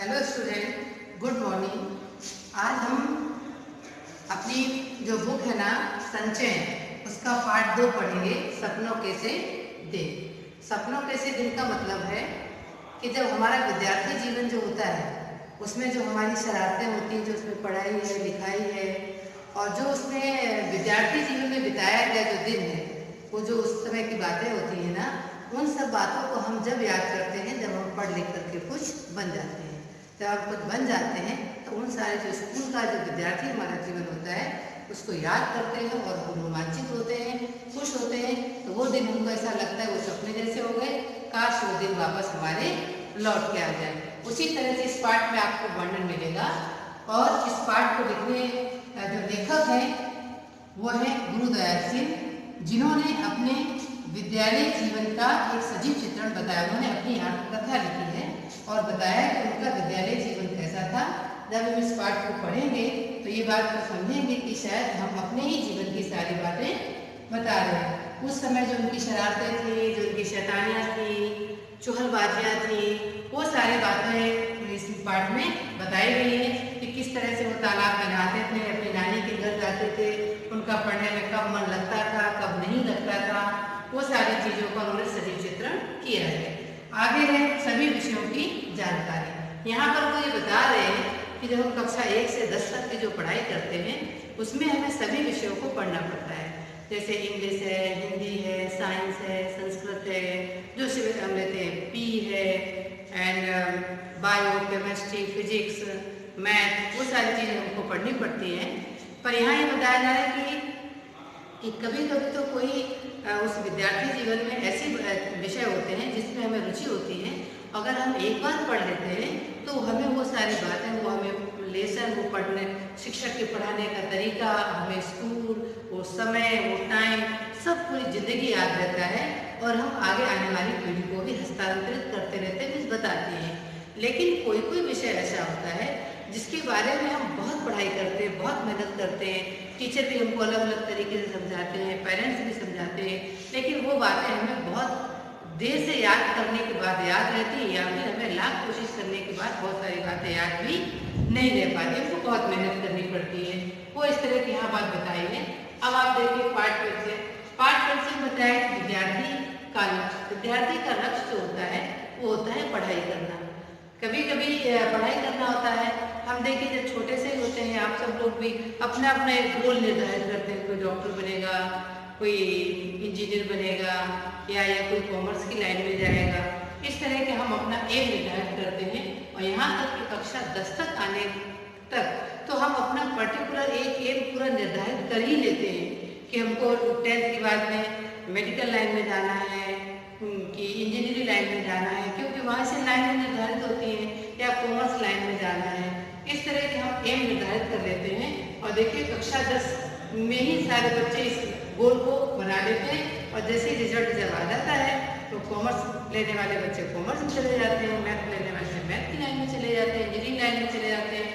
Hello student, good morning. आज हम अपनी जो बुक है ना संचय, उसका पार्ट 2 पढ़ेंगे। सपनों कैसे दिन। सपनों कैसे दिन का मतलब है कि जब हमारा विद्यार्थी जीवन जो होता है उसमें जो हमारी शरारतें होती हैं, जो उसमें पढ़ाई है, लिखाई है, और जो उसमें विद्यार्थी जीवन में बिताया गया जो दिन है, वो जो उस समय की बातें होती हैं ना, उन सब बातों को हम जब याद करते हैं, जब हम पढ़ लिख करके कुछ बन जाते हैं, जब हम कुछ बन जाते हैं, तो उन सारे जो स्कूल का जो विद्यार्थी हमारा जीवन होता है उसको याद करते हैं और हम रोमांचित होते हैं, खुश होते हैं। तो वो दिन हमको ऐसा लगता है वो सपने जैसे हो गए, काश वो दिन वापस हमारे लौट के आ जाए। उसी तरह से इस पाठ में आपको वर्णन मिलेगा, और इस पाठ को लिखने जो लेखक हैं वो है गुरुदयाल सिंह, जिन्होंने अपने विद्यालय जीवन का एक सजीव चित्रण बताया। उन्होंने अपनी आत्मकथा लिखी है और बताया कि उनका विद्यालय जीवन कैसा था। जब हम इस पाठ को पढ़ेंगे तो ये बात को समझेंगे कि शायद हम अपने ही जीवन की सारी बातें बता रहे हैं। उस समय जो उनकी शरारतें थी, जो उनकी शैतानियाँ थी, चुगलबाजियाँ थी, वो सारी बातें इस पाठ में बताई गई हैं कि किस तरह से वो तालाब में नहाते थे, अपनी नानी के घर जाते थे, उनका पढ़ने में कब मन लगता था, कब नहीं लगता था, वो सारी चीज़ों का उन्होंने सजीव चित्रण किया है। आगे है सभी विषयों की जानकारी। यहाँ पर वो ये बता रहे हैं कि जब हम कक्षा 1 से 10 तक की जो पढ़ाई करते हैं उसमें हमें सभी विषयों को पढ़ना पड़ता है। जैसे इंग्लिश है, हिंदी है, साइंस है, संस्कृत है, जो विषय हम लेते हैं, पी है, and bio, chemistry, physics, math, वो सारी चीज़ें हमको पढ़नी पड़ती हैं। पर यहाँ ये बताया जा रहा है कि कभी कभी तो कोई उस विद्यार्थी जीवन में ऐसे विषय होते हैं जिसमें हमें रुचि होती है, अगर हम एक बार पढ़ लेते हैं तो हमें वो सारी बातें, वो हमें लेसन, वो पढ़ने, शिक्षक के पढ़ाने का तरीका, हमें स्कूल, वो समय, वो टाइम, सब पूरी ज़िंदगी याद रहता है और हम आगे आने वाली पीढ़ी को भी हस्तांतरित करते रहते हैं, बताते हैं। लेकिन कोई कोई विषय ऐसा होता है जिसके बारे में हम बहुत पढ़ाई करते हैं, बहुत मेहनत करते हैं, टीचर भी हमको अलग अलग तरीके से समझाते हैं, पेरेंट्स भी समझाते हैं, लेकिन वो बातें हमें बहुत देर से याद करने के बाद याद रहती है, या फिर हमें लाख कोशिश करने के बाद बहुत सारी बातें याद भी नहीं रह पाती, हमको बहुत मेहनत करनी पड़ती है। वो इस तरह की यहाँ बात बताई है। अब आप देखिए पाठ पेंसिल बताया कि विद्यार्थी का लक्ष्य, विद्यार्थी का लक्ष्य जो होता है वो होता है पढ़ाई करना। कभी कभी पढ़ाई करना होता है, हम देखिए जब छोटे से ही होते हैं, आप सब लोग भी अपना अपना एक गोल निर्धारित करते हैं, कोई डॉक्टर बनेगा, कोई इंजीनियर बनेगा, या कोई कॉमर्स की लाइन में जाएगा। इस तरह के हम अपना एम निर्धारित करते हैं, और यहाँ तक कि कक्षा 10 तक आने तक तो हम अपना पर्टिकुलर एक एम पूरा निर्धारित कर ही लेते हैं कि हमको 10th के बाद में मेडिकल लाइन में जाना है, कि इंजीनियरिंग लाइन में जाना है, क्योंकि वहाँ से लाइन निर्धारित होती है, या कॉमर्स लाइन में जाना है। इस तरह के हम एम निर्धारित कर लेते हैं, और देखिए कक्षा 10 में ही सारे बच्चे इस गोल को बना लेते हैं, और जैसे ही रिजल्ट जब आ जाता है तो कॉमर्स लेने वाले बच्चे कॉमर्स में चले जाते हैं, मैथ लेने वाले मैथ की लाइन में चले जाते हैं, इंजीनियरिंग लाइन में चले जाते हैं,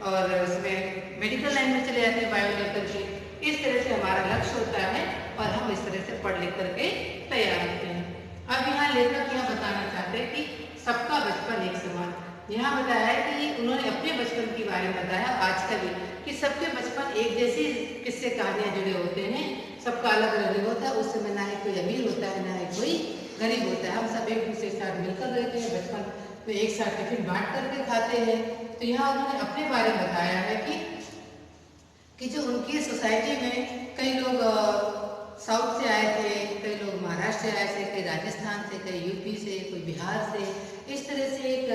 और उसमें मेडिकल लाइन में चले जाते हैं, बायो लेकर के। इस तरह से हमारा लक्ष्य होता है और हम इस तरह से पढ़ लिख करके तैयार होते हैं। अब यहाँ लेखक यह बताना चाहते हैं कि सबका बचपन एक समान। यहाँ बताया है कि उन्होंने अपने बचपन के बारे में बताया, आज का भी, कि सबके बचपन एक जैसी किस्से कहानियाँ जुड़े होते हैं, सबका अलग अलग होता है। उस समय ना ही कोई अमीर होता है, ना ही कोई गरीब होता है, हम सब एक दूसरे के साथ मिलकर रहते हैं, बचपन में एक साथ टिफिन बांट करके खाते हैं। तो यहाँ उन्होंने अपने बारे में बताया है कि जो उनकी सोसाइटी में कई लोग साउथ से आए थे, कई लोग महाराष्ट्र से आए थे, कई राजस्थान से, कई यूपी से, कोई बिहार से। इस तरह से एक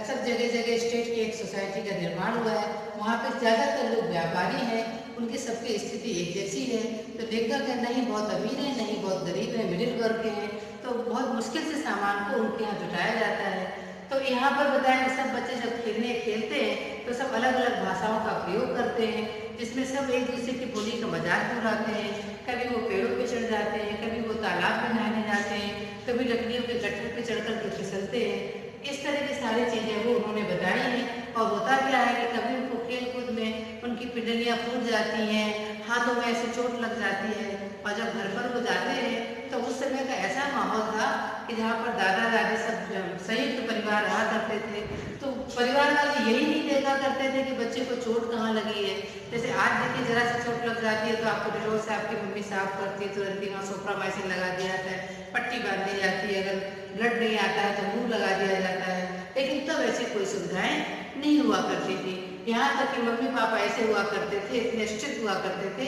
सब जगह जगह स्टेट की एक सोसाइटी का निर्माण हुआ है। वहाँ पर ज़्यादातर लोग व्यापारी हैं, उनकी सबकी स्थिति एक जैसी है। तो लेखक है, नहीं बहुत अमीर है, नहीं बहुत गरीब है, मिडिल वर्ग के हैं, तो बहुत मुश्किल से सामान को उनके यहाँ जुटाया जाता है। तो यहाँ पर बताया कि सब बच्चे जब खेलते हैं तो सब अलग अलग भाषाओं का प्रयोग करते हैं, जिसमें सब एक दूसरे की बोली का मजाक उड़ाते हैं। कभी वो पेड़ों पे चढ़ जाते हैं, कभी वो तालाब में नहाने जाते हैं, कभी लकड़ियों के गट्ठर पे चढ़ कर के फिसलते हैं। इस तरह की सारी चीज़ें वो उन्होंने बताई हैं। और होता क्या है कि कभी उनको खेल कूद में उनकी पिंडलियाँ फूट जाती हैं, हाथों में ऐसे चोट लग जाती है, और जब घर पर वो जाते हैं तो उस समय का ऐसा माहौल था कि जहाँ पर दादा दादी सब संयुक्त परिवार रहा करते थे, तो परिवार वाले यही नहीं देखा करते थे कि बच्चे को चोट कहाँ लगी है। जैसे आज देखिए जरा सी चोट लग जाती है तो आपको डिटॉल से आपकी मम्मी साफ करती है, तुरंत ही वहाँ सोप्रामाइसिन लगा दिया जाता है, पट्टी बांध दी जाती है, अगर ब्लड नहीं आता है तो मुंह लगा दिया जाता है। लेकिन तब ऐसी कोई सुविधाएं नहीं हुआ करती थी। यहाँ तक कि मम्मी पापा ऐसे हुआ करते थे, इतने स्ट्रिक्ट हुआ करते थे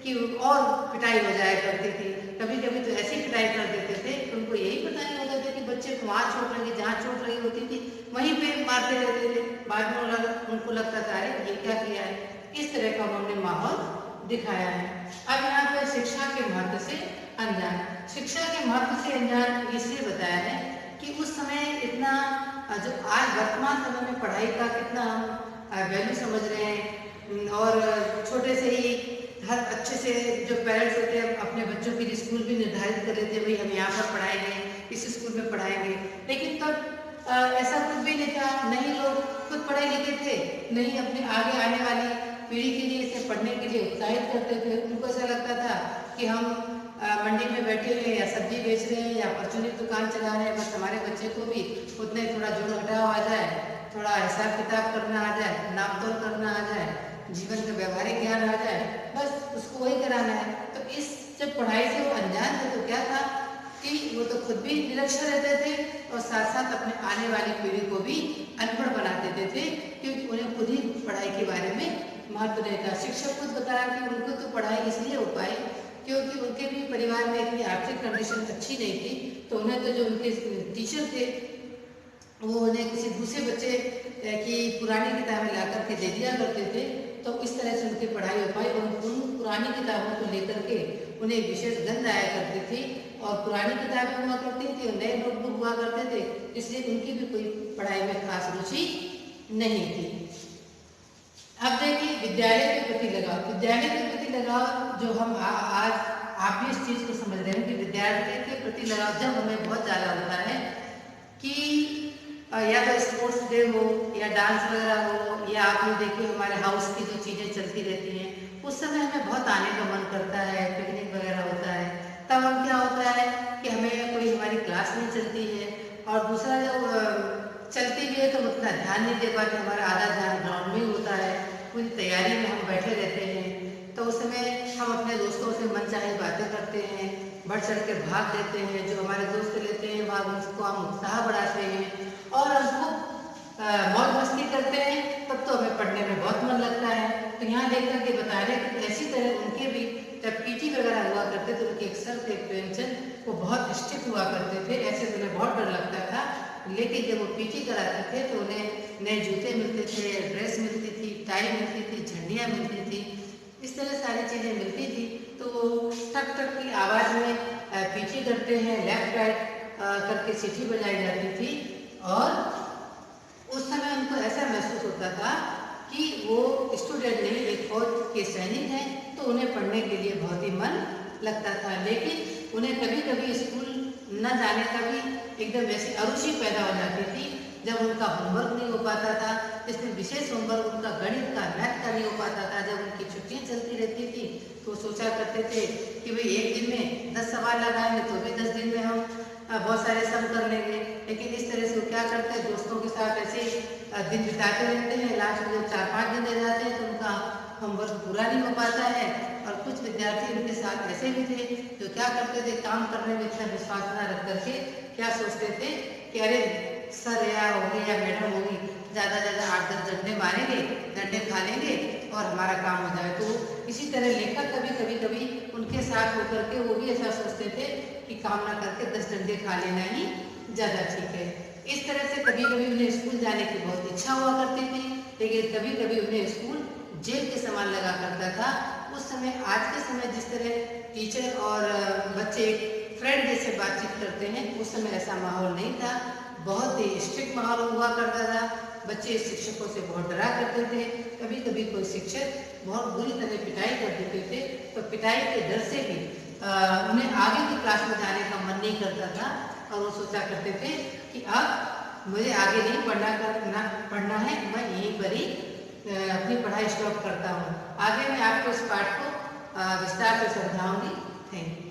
कि और पिटाई हो जाया करती थी। कभी कभी तो ऐसी पिटाई कर देते थे कि उनको यही पता नहीं होता था कि बच्चे को वहाँ चोट लगी, जहाँ चोट लगी होती थी वहीं पे मारते रहते थे। बाद में उनको लगता था अरे ये क्या किया है। इस तरह का उन्होंने माहौल दिखाया है। अब यहाँ पर शिक्षा के महत्व से अनजान, शिक्षा के महत्व से अनजान इसलिए बताया है कि उस समय इतना जो आज वर्तमान समय में पढ़ाई का कितना हम वैल्यू समझ रहे हैं, और छोटे से ही हर अच्छे से जो पेरेंट्स होते हैं अपने बच्चों के लिए स्कूल भी निर्धारित कर लेते हैं, भाई हम यहाँ पर पढ़ाएंगे, इस स्कूल में पढ़ाएंगे। लेकिन तब ऐसा कुछ भी नहीं था, नहीं लोग खुद पढ़े लिखे थे, नहीं अपने आगे आने वाली पीढ़ी के लिए इसे पढ़ने के लिए उत्साहित करते थे। उनको ऐसा लगता था कि हम मंडी में बैठे हैं या सब्जी बेच रहे हैं या परचूनी दुकान चला रहे हैं, बस हमारे बच्चे को भी उतने थोड़ा जोड़ घटाव आ जाए, थोड़ा हिसाब किताब करना आ जाए, नाप तोल करना आ जाए, जीवन का व्यवहारिक ज्ञान आ जाए, बस उसको वही कराना है। तो इस जब पढ़ाई से वो अनजान थे तो क्या था कि वो तो खुद भी निरक्षर रहते थे और साथ साथ अपने आने वाली पीढ़ी को भी अनपढ़ बना देते थे, क्योंकि उन्हें खुद ही पढ़ाई के बारे में महत्व नहीं था। शिक्षक खुद बताया कि उनको तो पढ़ाई इसलिए हो पाई क्योंकि उनके भी परिवार में इतनी आर्थिक कंडीशन अच्छी नहीं थी, तो उन्हें तो जो उनके टीचर थे वो उन्हें किसी दूसरे बच्चे की पुरानी किताबें ला करके दे दिया करते थे, तो इस तरह से उनकी पढ़ाई हो पाई। और उन पुरानी किताबों को लेकर के उन्हें विशेष गंध आया करती थी, और पुरानी किताबें हुआ करती थी और नए नोटबुक हुआ करते थे, इसलिए उनकी भी कोई पढ़ाई में खास रुचि नहीं थी। अब देखिए विद्यालय के प्रति लगाव, विद्यालय के प्रति लगाव जो हम आज आप भी इस चीज़ को समझ रहे हैं कि विद्यालय के प्रति लगाव जब हमें बहुत ज़्यादा होता है कि या तो स्पोर्ट्स डे हो या डांस वगैरह हो, या आपने देखिए हमारे हाउस की जो चीज़ें चलती रहती हैं उस समय हमें बहुत आने का मन करता है, पिकनिक वगैरह होता है, तब हम क्या होता है कि हमें कोई हमारी क्लास नहीं चलती है, और दूसरा जब चलती भी है तो उतना ध्यान नहीं दे पाते, हमारा आधा ध्यान ग्राउंड में होता है, पूरी तैयारी में हम बैठे रहते हैं। तो उस समय हम अपने दोस्तों से मनचाही बातें करते हैं, बढ़ चढ़ के भाग देते हैं, जो हमारे दोस्त लेते हैं भाग उसको हम उत्साह बढ़ाते हैं और हमको मौज मस्ती करते हैं, तब तो हमें पढ़ने में बहुत मन लगता है। तो यहाँ देख करके बता रहे हैं कि ऐसी तरह उनके भी जब पीटी वगैरह हुआ करते तो उनके एक सर थे प्रेमचंद, वो बहुत स्ट्रिक्ट हुआ करते थे, ऐसे तो उन्हें बहुत डर लगता था। लेकिन जब वो पीटी कराते थे तो उन्हें नए जूते मिलते थे, ड्रेस मिलती थी, टाई मिलती थी, झंडियाँ मिलती थी, इस तरह सारी चीज़ें मिलती थी। तो वो टक टक की आवाज़ में पीटी करते हैं, लेफ्ट राइट करके सीटी बजाई जाती थी, और उस समय उनको ऐसा महसूस होता था कि वो स्टूडेंट नहीं एक फौज के सैनिक हैं, तो उन्हें पढ़ने के लिए बहुत ही मन लगता था। लेकिन उन्हें कभी कभी स्कूल न जाने का भी एकदम ऐसी अरुचि पैदा हो जाती थी जब उनका होमवर्क नहीं हो पाता था, जिसमें विशेष होमवर्क उनका गणित का, मैथ का नहीं हो पाता था। जब उनकी छुट्टियाँ चलती रहती थी तो सोचा करते थे कि भाई एक दिन में 10 सवाल लगाएंगे तो भी 10 दिन में हम बहुत सारे सम कर लेंगे। लेकिन इस तरह से वो क्या करते हैं, दोस्तों के साथ ऐसे दिन बिताते रहते हैं, लास्ट में जब 4-5 दिन रह जाते हैं तो उनका होमवर्क पूरा नहीं हो पाता है। और कुछ विद्यार्थी उनके साथ ऐसे भी थे जो क्या करते थे, काम करने में इतना विश्वास न रख करके क्या सोचते थे कि अरे सर या होगी या मैडम होगी, ज़्यादा 8-10 डंडे मारेंगे, डंडे खा लेंगे और हमारा काम हो जाए। तो इसी तरह लेखक कभी उनके साथ होकर के वो भी ऐसा सोचते थे कि काम ना करके 10 डंडे खा लेना ही ज़्यादा ठीक है। इस तरह से कभी उन्हें स्कूल जाने की बहुत इच्छा हुआ करती थी, लेकिन कभी उन्हें स्कूल जेल के समान लगा करता था। उस समय आज के समय जिस तरह टीचर और बच्चे फ्रेंड जैसे बातचीत करते हैं, उस समय ऐसा माहौल नहीं था, बहुत ही स्ट्रिक्ट माहौल हुआ करता था। बच्चे शिक्षकों से बहुत डरा करते थे, कभी कोई शिक्षक बहुत बुरी तरह पिटाई कर देते थे, तो पिटाई के डर से भी उन्हें आगे की क्लास में जाने का मन नहीं करता था, और वो सोचा करते थे कि अब मुझे आगे नहीं पढ़ना है, मैं यहीं पर ही अपनी पढ़ाई स्टॉप करता हूँ। आगे मैं आपको इस पाठ को विस्तार से समझाऊंगी। Thank you.